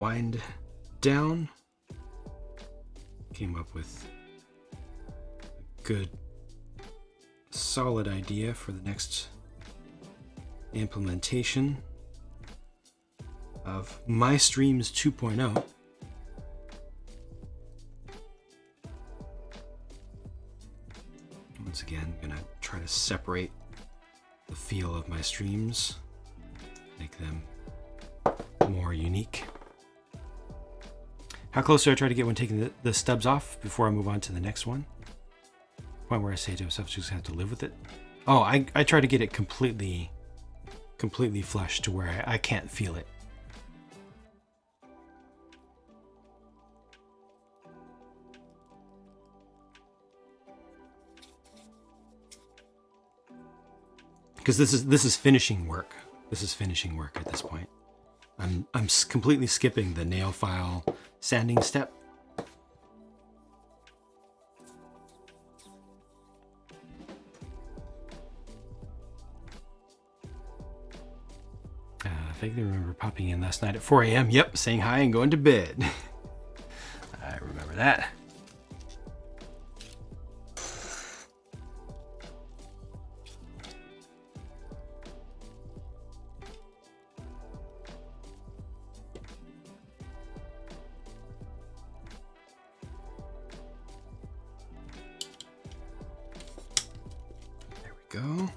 wind down. Came up with a good, solid idea for the next implementation of My Streams 2.0. Once again, I'm gonna try to separate the feel of my streams, make them more unique. How close do I try to get when taking the stubs off before I move on to the next one? Point where I say to myself, just have to live with it. Oh, I try to get it completely flush to where I can't feel it. Because this is finishing work. This is finishing work at this point. I'm completely skipping the nail file sanding step. I vaguely remember popping in last night at 4 a.m. Yep, saying hi and going to bed. I remember that. Go.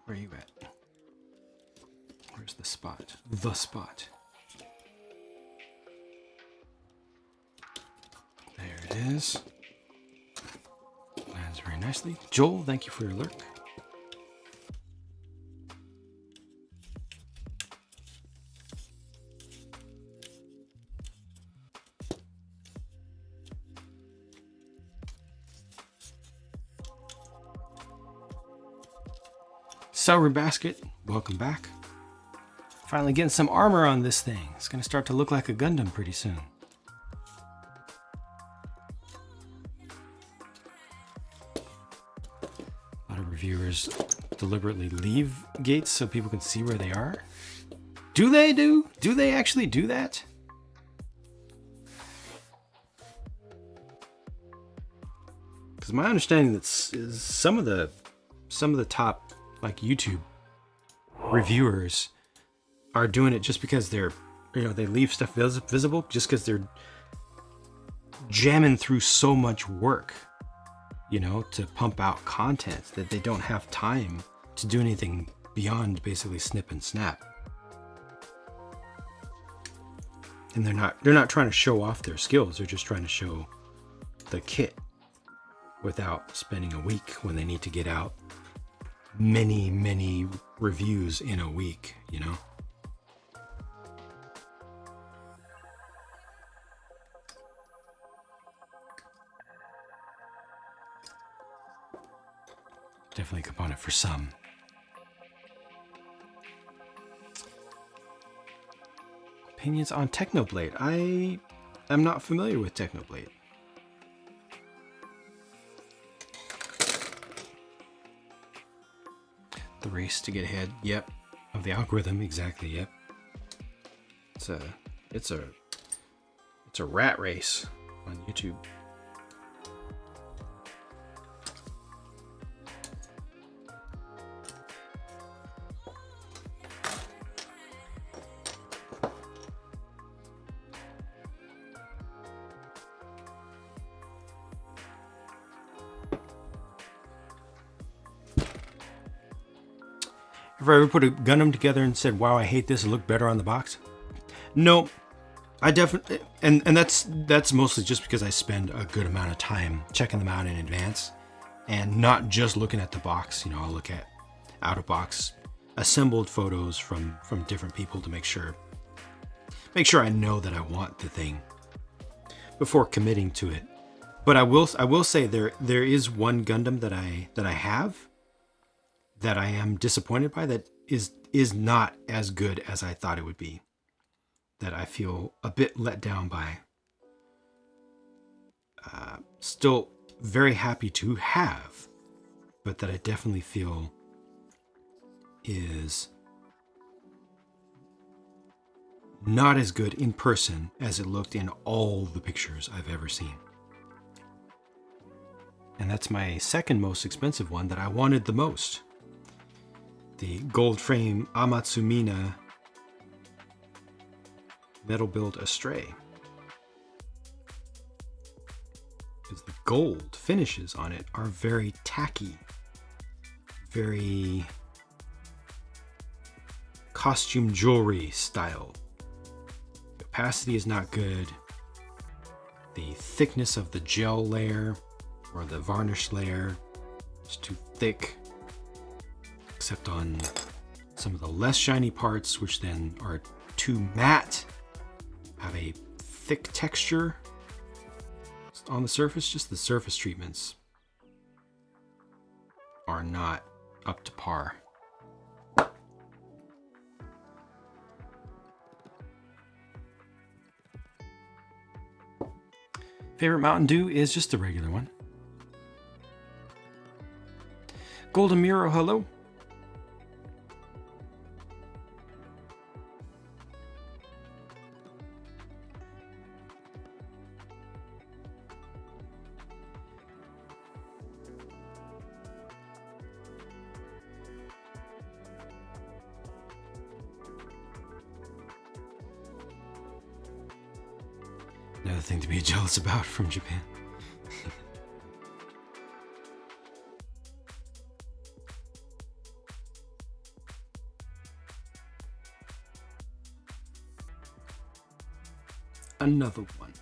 Where you at? Where's the spot? The spot. There it is. Lands very nicely. Joel, thank you for your lurk. Sour Basket, welcome back. Finally getting some armor on this thing. It's going to start to look like a Gundam pretty soon. A lot of reviewers deliberately leave gates so people can see where they are. Do they do? Do they actually do that? Because my understanding is some of the top like YouTube reviewers are doing it just because they're, they leave stuff visible just because they're jamming through so much work, to pump out content that they don't have time to do anything beyond basically snip and snap. And they're not trying to show off their skills. They're just trying to show the kit without spending a week when they need to get out many reviews in a week, Definitely a component for some. Opinions on Technoblade. I am not familiar with Technoblade. The race to get ahead, yep, of the algorithm, exactly, yep. It's a rat race on YouTube. If I ever put a Gundam together and said, wow, I hate this, it looked better on the box? No, I definitely, and that's mostly just because I spend a good amount of time checking them out in advance and not just looking at the box. I'll look at out of box assembled photos from different people to make sure make sure I know that I want the thing before committing to it. But I will say there is one Gundam that I have that I am disappointed by, that is not as good as I thought it would be. That I feel a bit let down by. Still very happy to have, but that I definitely feel is not as good in person as it looked in all the pictures I've ever seen. And that's my second most expensive one that I wanted the most. The gold frame Amatsumina metal build Astray. Because the gold finishes on it are very tacky, very costume jewelry style. The opacity is not good. The thickness of the gel layer or the varnish layer is too thick, except on some of the less shiny parts, which then are too matte, have a thick texture on the surface. Just the surface treatments are not up to par. Favorite Mountain Dew is just the regular one. Golden Miro, hello. Another thing to be jealous about from Japan. Another one.